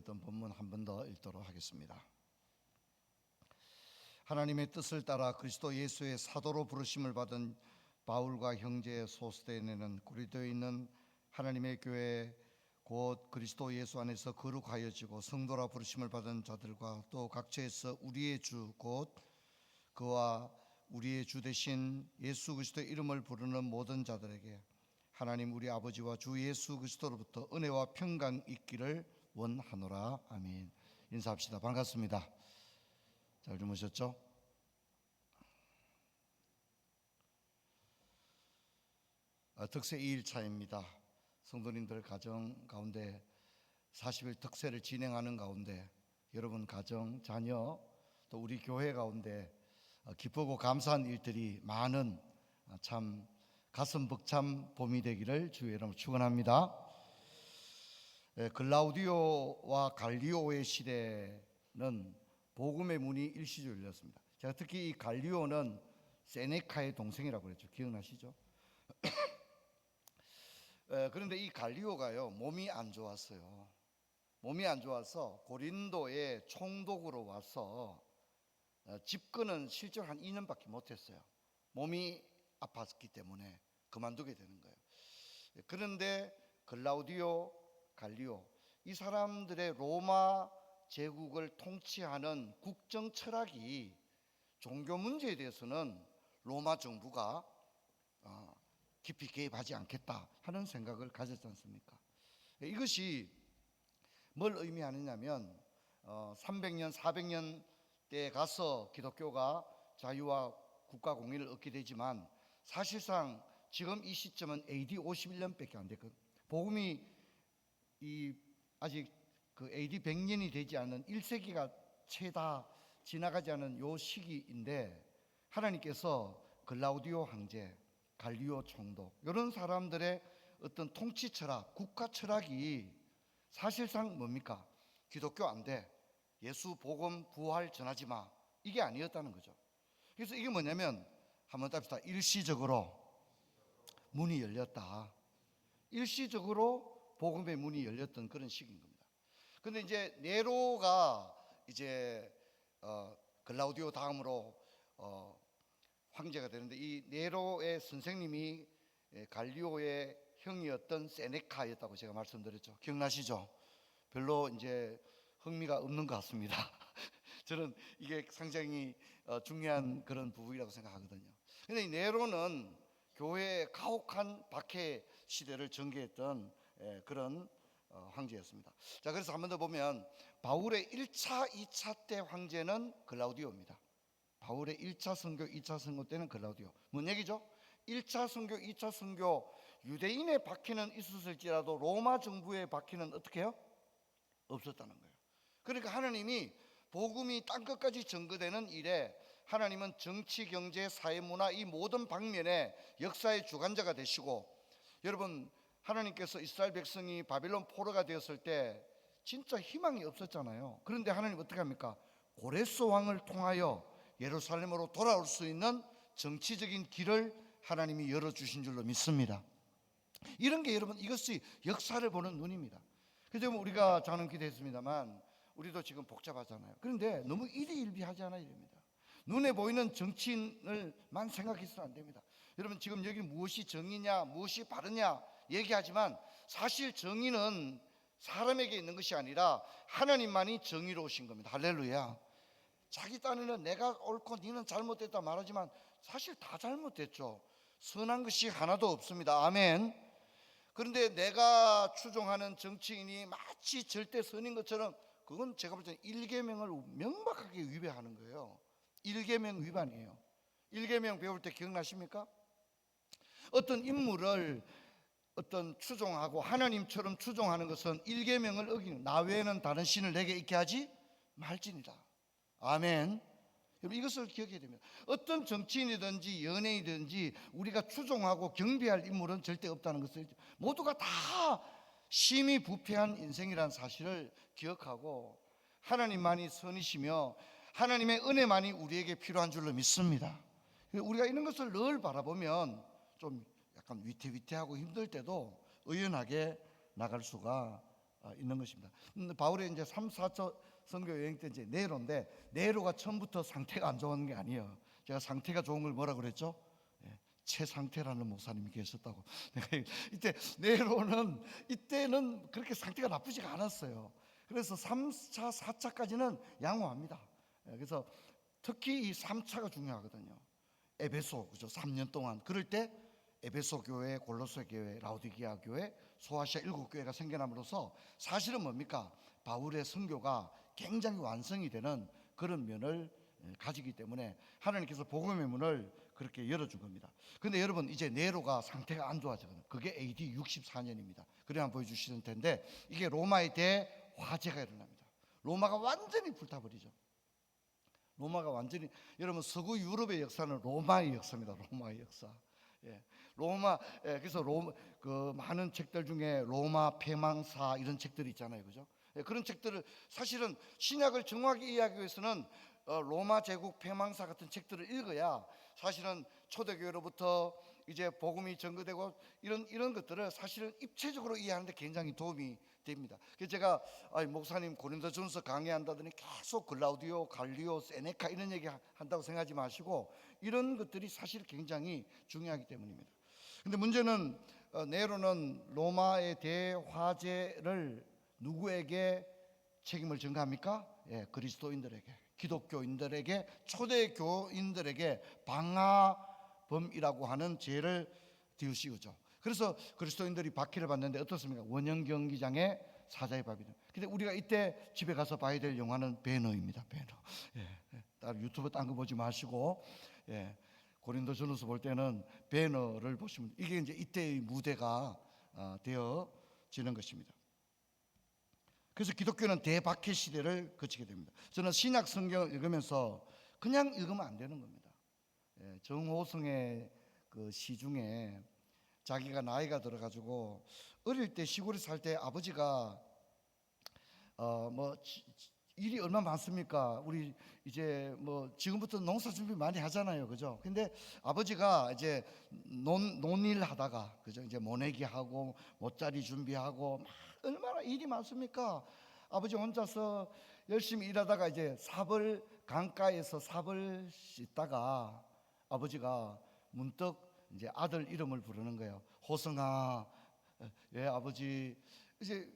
들었던 본문 한 번 더 읽도록 하겠습니다. 하나님의 뜻을 따라 그리스도 예수의 사도로 부르심을 받은 바울과 형제 소스데네는 고린도에 있는 하나님의 교회 곧 그리스도 예수 안에서 거룩하여지고 성도라 부르심을 받은 자들과 또 각처에서 우리의 주 곧 그와 우리의 주 되신 예수 그리스도의 이름을 부르는 모든 자들에게 하나님 우리 아버지와 주 예수 그리스도로부터 은혜와 평강 있기를 원하노라. 아멘. 인사합시다. 반갑습니다. 잘 주무셨죠? 득세 2일차입니다. 성도님들 가정 가운데 40일 득세를 진행하는 가운데 여러분 가정, 자녀 또 우리 교회 가운데 기쁘고 감사한 일들이 많은 참 가슴 벅찬 봄이 되기를 주의 이름으로 축원합니다. 글라우디오와 갈리오의 시대는 복음의 문이 일시적으로 열렸습니다. 제가 특히 이 갈리오는 세네카의 동생이라고 그랬죠. 기억나시죠? 그런데 이 갈리오가요 몸이 안 좋았어요. 몸이 안 좋아서 고린도에 총독으로 와서 집권은 실제로 한 2년밖에 못했어요. 몸이 아팠기 때문에 그만두게 되는 거예요. 그런데 글라우디오, 갈리오 이 사람들의 로마 제국을 통치하는 국정 철학이 종교 문제에 대해서는 로마 정부가 깊이 개입하지 않겠다 하는 생각을 가졌지 않습니까? 이것이 뭘 의미하느냐면 300년, 400년 때에 가서 기독교가 자유와 국가 공의를 얻게 되지만 사실상 지금 이 시점은 AD 51년밖에 안 됐거든요. 복음이 아직 그 AD 100년이 되지 않은 1세기가 채 다 지나가지 않은 요 시기인데 하나님께서 글라우디오 황제, 갈리오 총독 이런 사람들의 어떤 통치 철학, 국가 철학이 사실상 뭡니까? 기독교 안 돼, 예수 복음 부활 전하지 마, 이게 아니었다는 거죠. 그래서 이게 뭐냐면 한번 답시다. 일시적으로 문이 열렸다. 일시적으로 복음의 문이 열렸던 그런 시기인 겁니다. 근데 이제 네로가 이제 글라우디오 다음으로 황제가 되는데 이 네로의 선생님이 갈리오의 형이었던 세네카였다고 제가 말씀드렸죠. 기억나시죠? 별로 이제 흥미가 없는 것 같습니다. 저는 이게 상당히 중요한 그런 부분이라고 생각하거든요. 근데 이 네로는 교회의 가혹한 박해 시대를 전개했던 그런 황제였습니다. 자, 그래서 한 번 더 보면 바울의 1차, 2차 때 황제는 글라우디오입니다. 바울의 1차 선교, 2차 선교 때는 글라우디오. 뭔 얘기죠? 1차 선교, 2차 선교 유대인의 박해는 있었을지라도 로마 정부의 박해는 어떻게 해요? 없었다는 거예요. 그러니까 하나님이 복음이 땅끝까지 전거되는 일에 하나님은 정치, 경제, 사회, 문화 이 모든 방면에 역사의 주관자가 되시고, 여러분 하나님께서 이스라엘 백성이 바빌론 포로가 되었을 때 진짜 희망이 없었잖아요. 그런데 하나님 어떻게 합니까? 고레스 왕을 통하여 예루살렘으로 돌아올 수 있는 정치적인 길을 하나님이 열어주신 줄로 믿습니다. 이런 게 여러분 이것이 역사를 보는 눈입니다. 그래서 우리가 장로 기도했습니다만 우리도 지금 복잡하잖아요. 그런데 너무 일희일비하지 않아야 됩니다. 눈에 보이는 정치인을만 생각해서는 안 됩니다. 여러분 지금 여기 무엇이 정의냐 무엇이 바르냐 얘기하지만 사실 정의는 사람에게 있는 것이 아니라 하나님만이 정의로우신 겁니다. 할렐루야. 자기 딴에는 내가 옳고 니는 잘못됐다 말하지만 사실 다 잘못됐죠. 선한 것이 하나도 없습니다. 아멘. 그런데 내가 추종하는 정치인이 마치 절대 선인 것처럼 그건 제가 볼 때는 일계명을 명백하게 위배하는 거예요. 일계명 위반이에요. 일계명 배울 때 기억나십니까? 어떤 인물을 어떤 추종하고 하나님처럼 추종하는 것은 일계명을 어기는, 나 외에는 다른 신을 내게 있게 하지 말지니라. 아멘. 여러분 이것을 기억해야 됩니다. 어떤 정치인이든지 연예인이든지 우리가 추종하고 경배할 인물은 절대 없다는 것을 모두가 다 심히 부패한 인생이라는 사실을 기억하고 하나님만이 선이시며 하나님의 은혜만이 우리에게 필요한 줄로 믿습니다. 우리가 이런 것을 늘 바라보면 좀 약간 위태위태하고 힘들 때도 의연하게 나갈 수가 있는 것입니다. 바울의 이제 3, 4차 선교 여행 때 이제 네로인데, 네로가 처음부터 상태가 안 좋은 게 아니에요. 제가 상태가 좋은 걸 뭐라 그랬죠? 최상태라는 목사님이 계셨다고. 이때 네로는 이때는 그렇게 상태가 나쁘지가 않았어요. 그래서 3차, 4차까지는 양호합니다. 그래서 특히 이 3차가 중요하거든요. 에베소, 그죠? 3년 동안. 그럴 때 에베소 교회, 골로새 교회, 라오디게아 교회, 소아시아 7교회가 생겨남으로써 사실은 뭡니까? 바울의 선교가 굉장히 완성이 되는 그런 면을 가지기 때문에 하나님께서 복음의 문을 그렇게 열어준 겁니다. 근데 여러분, 이제 네로가 상태가 안 좋아지거든요. 그게 AD 64년입니다. 그래 한번 보여주시는 텐데, 이게 로마에 대해 화재가 일어납니다. 로마가 완전히 불타버리죠. 로마가 완전히, 여러분, 서구 유럽의 역사는 로마의 역사입니다. 로마의 역사. 로마, 그래서 그 많은 책들 중에 로마 패망사 이런 책들이 있잖아요, 그죠? 그런 책들을 사실은 신약을 정확히 이해하기 위해서는 로마 제국 패망사 같은 책들을 읽어야 사실은 초대교회로부터 이제 복음이 전거되고 이런 것들을 사실은 입체적으로 이해하는데 굉장히 도움이 됩니다. 그래서 제가 목사님 고린도전서 강의한다더니 계속 글라우디오, 갈리오, 세네카 이런 얘기 한다고 생각하지 마시고, 이런 것들이 사실 굉장히 중요하기 때문입니다. 근데 문제는 네로는 로마의 대화재를 누구에게 책임을 전가합니까? 그리스도인들에게, 기독교인들에게, 초대교인들에게 방화범이라고 하는 죄를 띄우시죠. 그래서 그리스도인들이 박해를 받는데 어떻습니까? 원형 경기장의 사자의 밥이다. 근데 우리가 이때 집에 가서 봐야 될 영화는 배너입니다. 배너. 따로 유튜브 딴 거 보지 마시고, 고린도전서 볼 때는 배너를 보시면 이게 이제 이때의 무대가 되어지는 것입니다. 그래서 기독교는 대박해 시대를 거치게 됩니다. 저는 신약 성경을 읽으면서 그냥 읽으면 안 되는 겁니다. 정호성의 그 시 중에 자기가 나이가 들어가지고 어릴 때 시골에 살 때 아버지가 뭐 일이 얼마나 많습니까? 우리 이제 뭐 지금부터 농사 준비 많이 하잖아요, 그죠? 근데 아버지가 이제 논일 하다가, 그죠? 이제 모내기 하고 모짜리 준비하고 막 얼마나 일이 많습니까? 아버지 혼자서 열심히 일하다가 이제 삽을, 강가에서 삽을 씻다가 아버지가 문득 이제 아들 이름을 부르는 거예요. 호성아. 아버지. 이제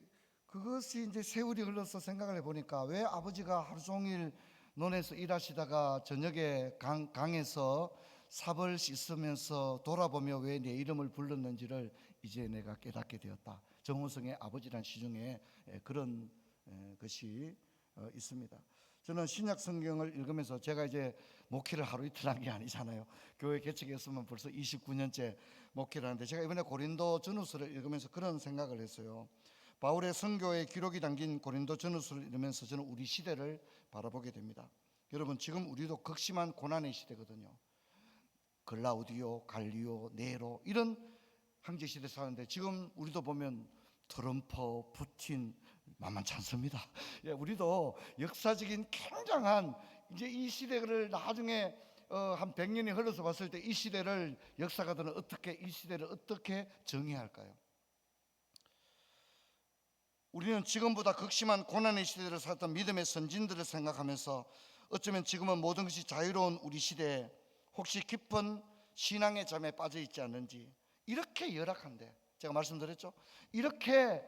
그것이 이제 세월이 흘러서 생각을 해보니까, 왜 아버지가 하루 종일 논에서 일하시다가 저녁에 강에서 삽을 씻으면서 돌아보며 왜 내 이름을 불렀는지를 이제 내가 깨닫게 되었다. 정호성의 아버지란 시 중에 그런 것이 있습니다. 저는 신약 성경을 읽으면서, 제가 이제 목회를 하루 이틀 한 게 아니잖아요. 교회 개척했으면 벌써 29년째 목회를 하는데, 제가 이번에 고린도 전후서를 읽으면서 그런 생각을 했어요. 바울의 선교의 기록이 담긴 고린도 전후서를 읽으면서 저는 우리 시대를 바라보게 됩니다. 여러분, 지금 우리도 극심한 고난의 시대거든요. 글라우디오, 갈리오, 네로 이런 황제 시대 사는데, 지금 우리도 보면 트럼프, 푸틴 만만치 않습니다. 우리도 역사적인 굉장한 이제 이 시대를 나중에 한 100년이 흘러서 봤을 때 이 시대를 역사가들은 이 시대를 어떻게 정의할까요? 우리는 지금보다 극심한 고난의 시대를 살았던 믿음의 선진들을 생각하면서, 어쩌면 지금은 모든 것이 자유로운 우리 시대에 혹시 깊은 신앙의 잠에 빠져 있지 않는지. 이렇게 열악한데, 제가 말씀드렸죠, 이렇게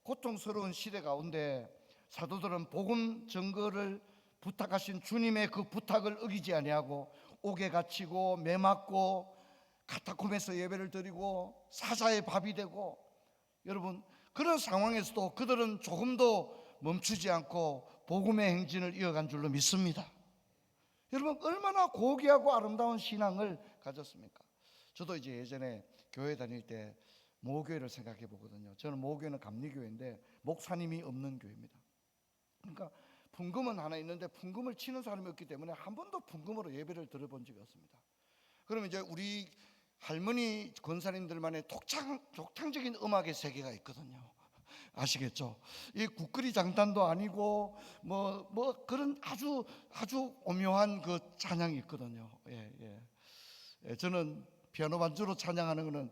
고통스러운 시대 가운데 사도들은 복음 전거를 부탁하신 주님의 그 부탁을 어기지 아니하고 옥에 갇히고 매 맞고 카타콤에서 예배를 드리고 사자의 밥이 되고, 여러분, 그런 상황에서도 그들은 조금도 멈추지 않고 복음의 행진을 이어간 줄로 믿습니다. 여러분, 얼마나 고귀하고 아름다운 신앙을 가졌습니까? 저도 이제 예전에 교회 다닐 때 모교회를 생각해 보거든요. 저는 모교회는 감리교회인데 목사님이 없는 교회입니다. 그러니까 풍금은 하나 있는데 풍금을 치는 사람이 없기 때문에 한 번도 풍금으로 예배를 들어본 적이 없습니다. 그러면 이제 우리 할머니 권사님들만의 독창적인 음악의 세계가 있거든요. 아시겠죠? 이 국거리 장단도 아니고 뭐 그런 아주 오묘한 그 찬양이 있거든요. 저는 피아노 반주로 찬양하는 거는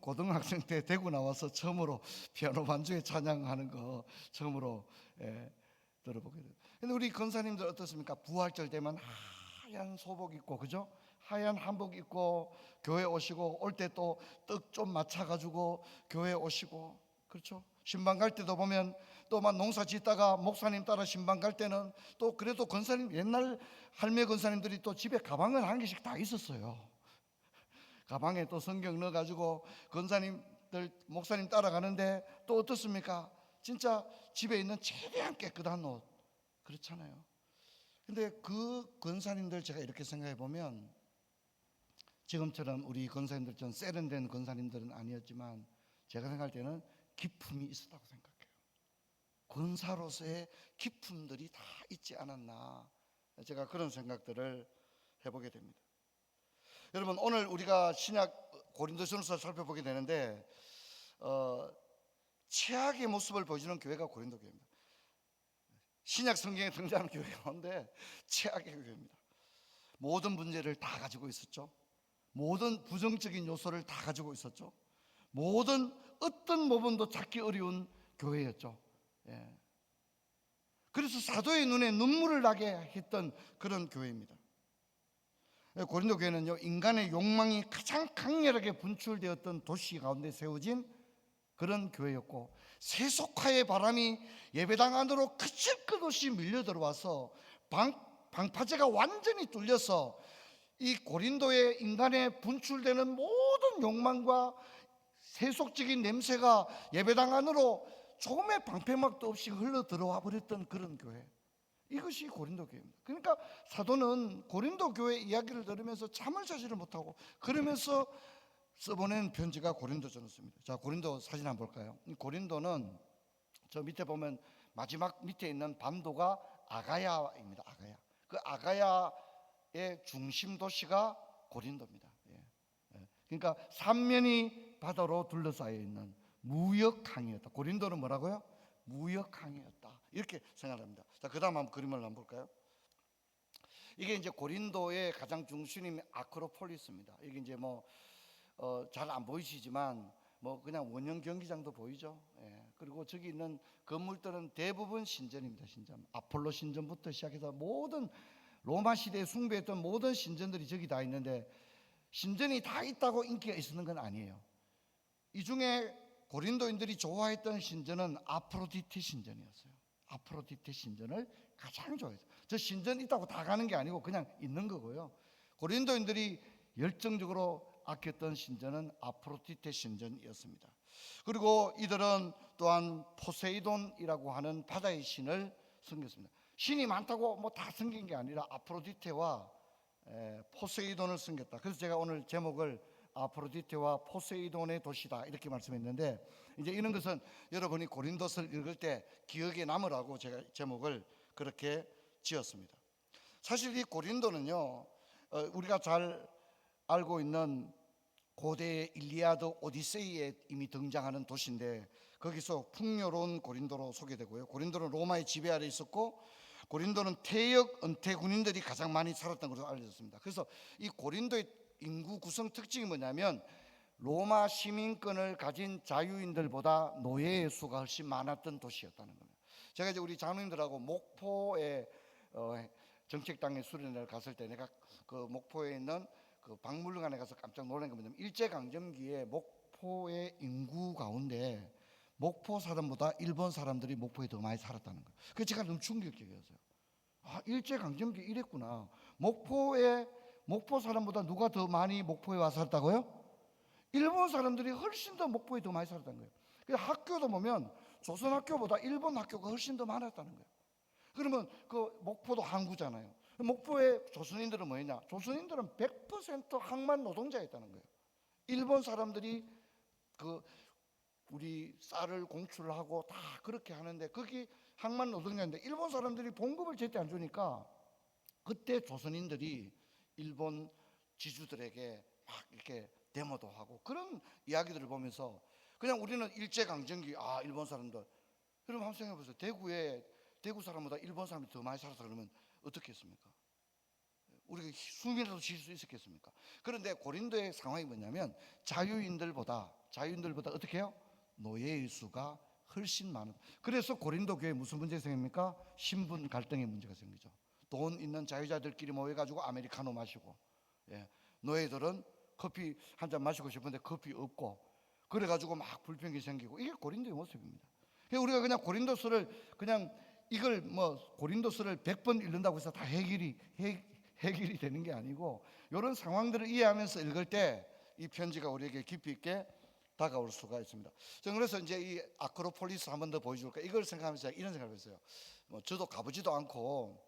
고등학생 때 대구 나와서 처음으로 피아노 반주에 찬양하는 거 처음으로 들어보게 돼요. 근데 우리 권사님들 어떻습니까? 부활절 되면 하얀 소복 입고, 그죠? 하얀 한복 입고 교회 오시고, 올 때 또 떡 좀 맞춰가지고 교회 오시고, 그렇죠? 신방 갈 때도 보면 또 막 농사 짓다가 목사님 따라 신방 갈 때는 또 그래도 권사님, 옛날 할매 권사님들이 또 집에 가방은 한 개씩 다 있었어요. 가방에 또 성경 넣어가지고 권사님들, 목사님 따라가는데 또 어떻습니까? 진짜 집에 있는 최대한 깨끗한 옷, 그렇잖아요. 근데 그 권사님들 제가 이렇게 생각해 보면 지금처럼 우리 권사님들처럼 세련된 권사님들은 아니었지만 제가 생각할 때는 기품이 있었다고 생각해요. 권사로서의 기품들이 다 있지 않았나, 제가 그런 생각들을 해보게 됩니다. 여러분, 오늘 우리가 신약 고린도전서 살펴보게 되는데 최악의 모습을 보여주는 교회가 고린도 교회입니다. 신약 성경에 등장하는 교회 가운데 최악의 교회입니다. 모든 문제를 다 가지고 있었죠. 모든 부정적인 요소를 다 가지고 있었죠. 모든 어떤 부분도 찾기 어려운 교회였죠. 그래서 사도의 눈에 눈물을 나게 했던 그런 교회입니다. 고린도 교회는요, 인간의 욕망이 가장 강렬하게 분출되었던 도시 가운데 세워진 그런 교회였고, 세속화의 바람이 예배당 안으로 그칠 것 없이 밀려 들어와서 방파제가 완전히 뚫려서 이 고린도의 인간에 분출되는 모든 욕망과 세속적인 냄새가 예배당 안으로 조금의 방패막도 없이 흘러 들어와 버렸던 그런 교회, 이것이 고린도 교회입니다. 그러니까 사도는 고린도 교회 이야기를 들으면서 잠을 자지를 못하고, 그러면서 써보낸 편지가 고린도전서입니다. 자, 고린도 사진 한번 볼까요? 이 고린도는 저 밑에 보면 마지막 밑에 있는 반도가 아가야입니다. 아가야. 그 아가야의 중심 도시가 고린도입니다. 그러니까 삼면이 바다로 둘러싸여 있는 무역항이었다. 고린도는 뭐라고요? 무역항이었다, 이렇게 생각합니다. 자, 그 다음 한번 그림을 한번 볼까요? 이게 이제 고린도의 가장 중심인 아크로폴리스입니다. 이게 이제 잘 안 보이시지만 그냥 원형 경기장도 보이죠. 그리고 저기 있는 건물들은 대부분 신전입니다. 신전. 아폴로 신전부터 시작해서 모든 로마 시대에 숭배했던 모든 신전들이 저기 다 있는데, 신전이 다 있다고 인기가 있었는 건 아니에요. 이 중에 고린도인들이 좋아했던 신전은 아프로디테 신전이었어요. 아프로디테 신전을 가장 좋아했어요. 저 신전 있다고 다 가는 게 아니고 그냥 있는 거고요. 고린도인들이 열정적으로 아꼈던 신전은 아프로디테 신전이었습니다. 그리고 이들은 또한 포세이돈이라고 하는 바다의 신을 섬겼습니다. 신이 많다고 다 섬긴 게 아니라 아프로디테와 포세이돈을 섬겼다. 그래서 제가 오늘 제목을 아프로디테와 포세이돈의 도시다, 이렇게 말씀했는데, 이제 이런 것은 여러분이 고린도서를 읽을 때 기억에 남으라고 제가 제목을 그렇게 지었습니다. 사실 이 고린도는요, 우리가 잘 알고 있는 고대의 일리아드 오디세이에 이미 등장하는 도시인데, 거기서 풍요로운 고린도로 소개되고요. 고린도는 로마의 지배 아래 있었고, 고린도는 퇴역 은퇴 군인들이 가장 많이 살았던 것으로 알려졌습니다. 그래서 이 고린도의 인구 구성 특징이 뭐냐면 로마 시민권을 가진 자유인들보다 노예의 수가 훨씬 많았던 도시였다는 겁니다. 제가 이제 우리 장로님들하고 목포에 정책당에 수련회를 갔을 때 내가 그 목포에 있는 그 박물관에 가서 깜짝 놀란 게 뭐냐면, 일제강점기에 목포의 인구 가운데 목포 사람보다 일본 사람들이 목포에 더 많이 살았다는 거예요. 그래서 제가 너무 충격적이었어요. 일제강점기 이랬구나. 목포 사람보다 누가 더 많이 목포에 와서 살았다고요? 일본 사람들이 훨씬 더 목포에 더 많이 살았다는 거예요. 그래서 학교도 보면 조선 학교보다 일본 학교가 훨씬 더 많았다는 거예요. 그러면 그 목포도 항구잖아요. 목포의 조선인들은 뭐였냐? 조선인들은 100% 항만 노동자였다는 거예요. 일본 사람들이 그 우리 쌀을 공출하고 다 그렇게 하는데 거기 항만 노동자인데, 일본 사람들이 봉급을 제때 안 주니까 그때 조선인들이 일본 지주들에게 막 이렇게 데모도 하고, 그런 이야기들을 보면서 그냥 우리는 일제강점기 일본 사람들, 여러분 한번 생각해 보세요. 대구 사람보다 일본 사람이 더 많이 살아서 그러면 어떻게 했습니까? 우리가 숨이라도 쉴 수 있었겠습니까? 그런데 고린도의 상황이 뭐냐면 자유인들보다 어떻게 해요? 노예의 수가 훨씬 많은. 그래서 고린도 교회에 무슨 문제가 생깁니까? 신분 갈등의 문제가 생기죠. 돈 있는 자유자들끼리 모여가지고 아메리카노 마시고, 노예들은 커피 한 잔 마시고 싶은데 커피 없고, 그래가지고 막 불평이 생기고. 이게 고린도의 모습입니다. 우리가 그냥 고린도서를 그냥 이걸 고린도서를 100번 읽는다고 해서 다 해결이 되는 게 아니고, 이런 상황들을 이해하면서 읽을 때 이 편지가 우리에게 깊이 있게 다가올 수가 있습니다. 저는 그래서 이제 이 아크로폴리스 한 번 더 보여줄까, 이걸 생각하면서 이런 생각을 했어요. 저도 가보지도 않고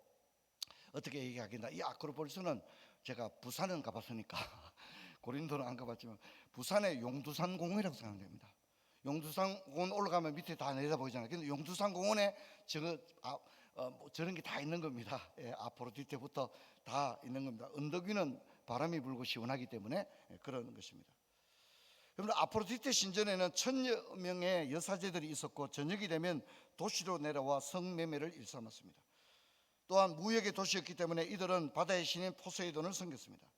어떻게 얘기하겠나. 이 아크로폴리스는 제가 부산은 가봤으니까 고린도는 안 가봤지만 부산의 용두산 공원이라고 생각하면 됩니다. 용두산 공원 올라가면 밑에 다 내려다 보이잖아요. 근데 용두산 공원에 저런 게 다 있는 겁니다. 아프로디테부터 다 있는 겁니다. 언덕 위는 바람이 불고 시원하기 때문에 그런 것입니다. 여러분, 아프로디테 신전에는 1000여 명의 여사제들이 있었고, 저녁이 되면 도시로 내려와 성매매를 일삼았습니다. 또한 무역의 도시였기 때문에 이들은 바다의 신인 포세이돈을 섬겼습니다.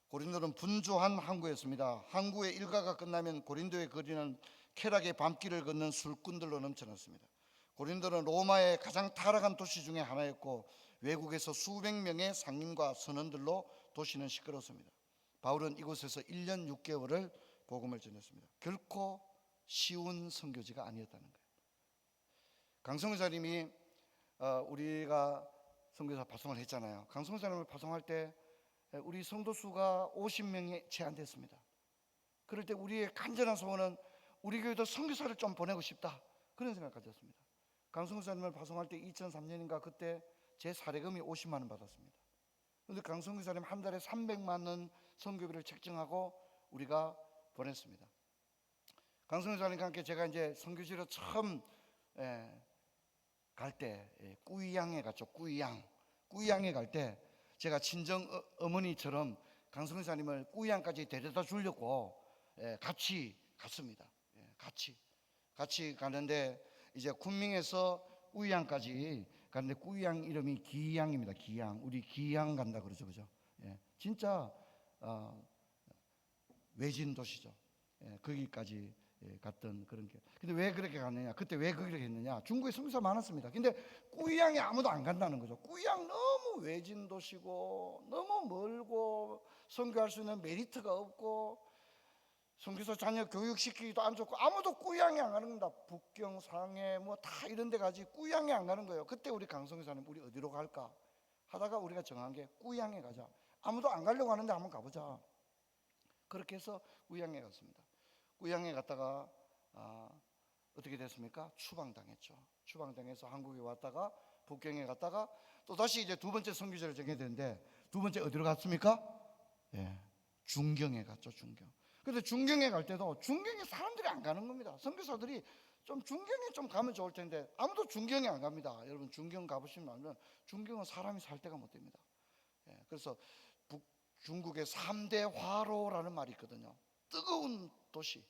고린도는 분주한 항구였습니다. 항구의 일과가 끝나면 고린도의 거리는 쾌락의 밤길을 걷는 술꾼들로 넘쳐났습니다. 고린도는 로마의 가장 타락한 도시 중에 하나였고, 외국에서 수백 명의 상인과 선원들로 도시는 시끄럽습니다. 바울은 이곳에서 1년 6개월을 복음을 전했습니다. 결코 쉬운 선교지가 아니었다는 거예요. 강성사님이 우리가 선교사 파송을 했잖아요. 강성사님을 파송할 때 우리 성도 수가 50명이 채 안 됐습니다. 그럴 때 우리의 간절한 소원은 우리 교회도 선교사를 좀 보내고 싶다, 그런 생각을 가졌습니다. 강성사님을 파송할 때 2003년인가 그때 제 사례금이 50만 원 받았습니다. 그런데 강성사님 한 달에 300만 원 선교비를 책정하고 우리가 보냈습니다. 강성사님과 함께 제가 이제 선교지로 처음 갈 때 꾸이양에 갔죠. 꾸이양에 갈 때 제가 친정 어머니처럼 강성사님을 꾸이양까지 데려다 주려고 같이 갔습니다. 같이 가는데 이제 군명에서 꾸이양까지 가는데, 꾸이양 이름이 기양입니다. 기양. 우리 기양 간다 그러죠, 그죠? 진짜 외진 도시죠. 거기까지 갔던 그런 게. 근데 왜 그렇게 갔느냐? 그때 왜 그렇게 했느냐? 중국에 선교사 많았습니다. 근데 꾸이양에 아무도 안 간다는 거죠. 꾸이양 너무 외진 도시고 너무 멀고 선교할 수 있는 메리트가 없고 선교사 자녀 교육시키기도 안 좋고 아무도 꾸이양에 안 가는 겁니다. 북경, 상해 다 이런 데 가지 꾸이양에 안 가는 거예요. 그때 우리 강성교사님 우리 어디로 갈까 하다가 우리가 정한 게 꾸이양에 가자. 아무도 안 가려고 하는데 한번 가보자. 그렇게 해서 꾸이양에 갔습니다. 꾸이양에 갔다가 어떻게 됐습니까? 추방당했죠. 추방당해서 한국에 왔다가 북경에 갔다가 또 다시 이제 두 번째 선교지를 정해야 되는데, 두 번째 어디로 갔습니까? 중경에 갔죠. 중경. 근데 중경에 갈 때도 중경에 사람들이 안 가는 겁니다. 선교사들이 좀 중경에 좀 가면 좋을 텐데 아무도 중경에 안 갑니다. 여러분 중경 가보시면 알면 중경은 사람이 살 데가 못 됩니다. 그래서 중국의 3대 화로라는 말이 있거든요. 뜨거운 도시.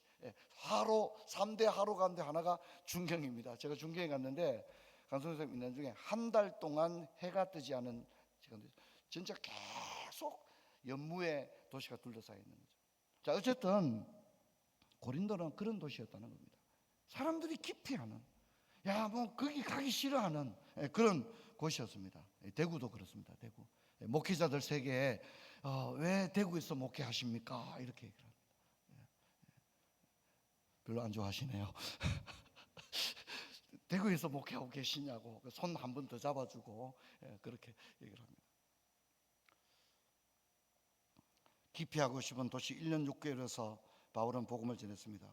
화로, 3대 화로 가운데 하나가 중경입니다. 제가 중경에 갔는데 강성 선생님 있는 중에 한 달 동안 해가 뜨지 않은 시간도 진짜 계속 연무의 도시가 둘러싸여 있는 거죠. 자, 어쨌든 고린도는 그런 도시였다는 겁니다. 사람들이 기피하는, 거기 가기 싫어하는 그런 곳이었습니다. 대구도 그렇습니다. 대구 목회자들 세계에 왜 대구에서 목회하십니까? 이렇게 얘기를 합니다. 별로 안 좋아하시네요. 대구에서 목회하고 계시냐고 손 한 번 더 잡아주고 그렇게 얘기를 합니다. 기피하고 싶은 도시 1년 6개월에서 바울은 복음을 전했습니다.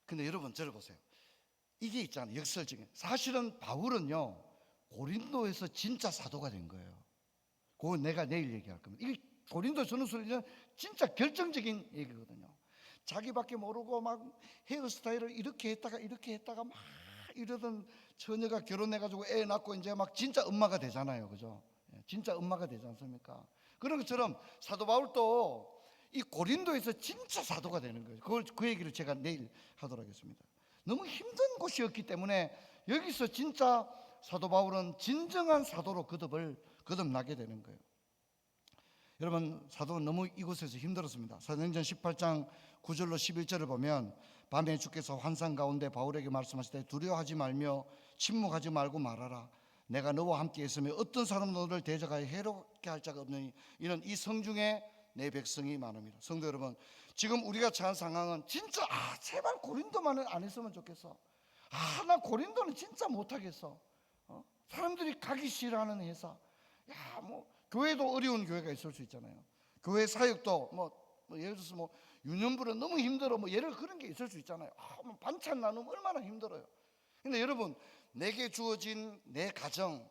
근데 여러분 저를 보세요. 이게 있잖아요. 역설적인. 사실은 바울은요 고린도에서 진짜 사도가 된 거예요. 그건 내가 내일 얘기할 겁니다. 이게 고린도 전후서는 진짜 결정적인 얘기거든요. 자기밖에 모르고 막 헤어스타일을 이렇게 했다가 막 이러던 처녀가 결혼해가지고 애 낳고 이제 막 진짜 엄마가 되잖아요, 그죠? 진짜 엄마가 되지 않습니까? 그런 것처럼 사도 바울도 이 고린도에서 진짜 사도가 되는 거예요. 그 얘기를 제가 내일 하도록 하겠습니다. 너무 힘든 곳이었기 때문에 여기서 진짜 사도 바울은 진정한 사도로 거듭나게 되는 거예요. 여러분, 사도는 너무 이곳에서 힘들었습니다. 사도행전 18장 9절로 11절을 보면 밤에 주께서 환상 가운데 바울에게 말씀하실 때 두려워하지 말며 침묵하지 말고 말하라. 내가 너와 함께 있으며 어떤 사람도 너를 대적하여 해롭게 할 자가 없느니 이는 이 성중에 내 백성이 많음이라. 성도 여러분, 지금 우리가 처한 상황은 진짜 제발 고린도만은 안 했으면 좋겠어. 나 고린도는 진짜 못하겠어. 사람들이 가기 싫어하는 회사. 뭐 교회도 어려운 교회가 있을 수 있잖아요. 교회 사역도 뭐 예를 들어서 뭐 유년부는 너무 힘들어. 뭐 예를 그런 게 있을 수 있잖아요. 뭐 반찬 나누면 얼마나 힘들어요. 근데 여러분, 내게 주어진 내 가정,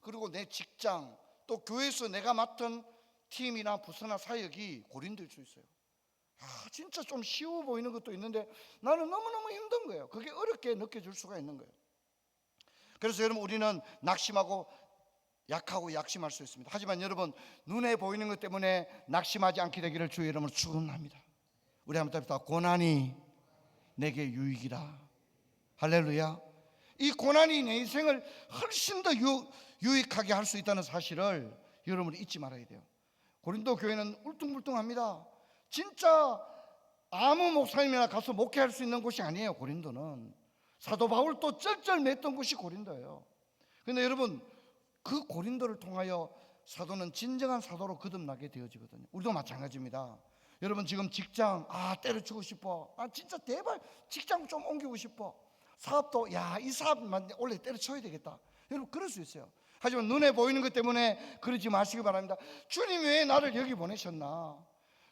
그리고 내 직장, 또 교회에서 내가 맡은 팀이나 부서나 사역이 고린도일 수 있어요. 진짜 좀 쉬워 보이는 것도 있는데 나는 너무너무 힘든 거예요. 그게 어렵게 느껴질 수가 있는 거예요. 그래서 여러분, 우리는 낙심하고 약하고 약심할 수 있습니다. 하지만 여러분, 눈에 보이는 것 때문에 낙심하지 않게 되기를 주의 이름으로 축원합니다. 우리 한번 답시다. 고난이 내게 유익이라. 할렐루야. 이 고난이 내 인생을 훨씬 더 유익하게 할 수 있다는 사실을 여러분이 잊지 말아야 돼요. 고린도 교회는 울퉁불퉁합니다. 진짜 아무 목사님이나 가서 목회할 수 있는 곳이 아니에요. 고린도는 사도 바울도 쩔쩔맸던 곳이 고린도예요. 그런데 여러분, 그 고린도를 통하여 사도는 진정한 사도로 거듭나게 되어지거든요. 우리도 마찬가지입니다. 여러분, 지금 직장 때려치고 싶어. 진짜 제발 직장 좀 옮기고 싶어. 사업도 이 사업만 원래 때려쳐야 되겠다. 여러분, 그럴 수 있어요. 하지만 눈에 보이는 것 때문에 그러지 마시기 바랍니다. 주님 왜 나를 여기 보내셨나?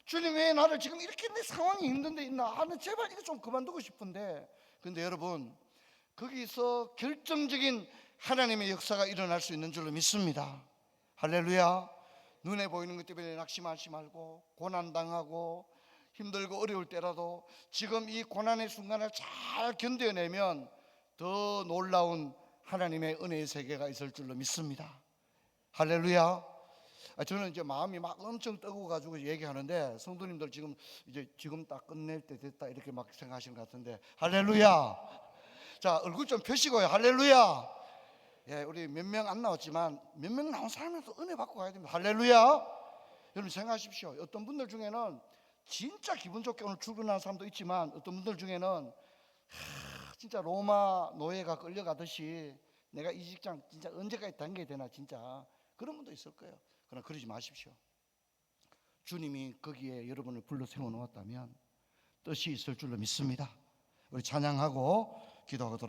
주님 왜 나를 지금 이렇게 내 상황이 힘든데 있나? 제발 이거 좀 그만두고 싶은데. 근데 여러분, 거기서 결정적인 하나님의 역사가 일어날 수 있는 줄로 믿습니다. 할렐루야. 눈에 보이는 것 때문에 낙심하지 말고, 고난당하고 힘들고 어려울 때라도 지금 이 고난의 순간을 잘 견뎌내면 더 놀라운 하나님의 은혜의 세계가 있을 줄로 믿습니다. 할렐루야. 저는 이제 마음이 막 엄청 뜨고 가지고 얘기하는데 성도님들 지금 딱 끝낼 때 됐다 이렇게 막 생각하시는 것 같은데, 할렐루야. 자, 얼굴 좀 펴시고요. 할렐루야. 예, 우리 몇 명 안 나왔지만 몇 명 나온 사람한테 은혜 받고 가야 됩니다. 할렐루야. 여러분 생각하십시오. 어떤 분들 중에는 진짜 기분 좋게 오늘 출근하는 사람도 있지만 어떤 분들 중에는 진짜 로마 노예가 끌려가듯이 내가 이 직장 진짜 언제까지 다녀야 되나, 진짜 그런 분도 있을 거예요. 그러나 그러지 마십시오. 주님이 거기에 여러분을 불러 세워 놓았다면 뜻이 있을 줄로 믿습니다. 우리 찬양하고 기도하고 돌아가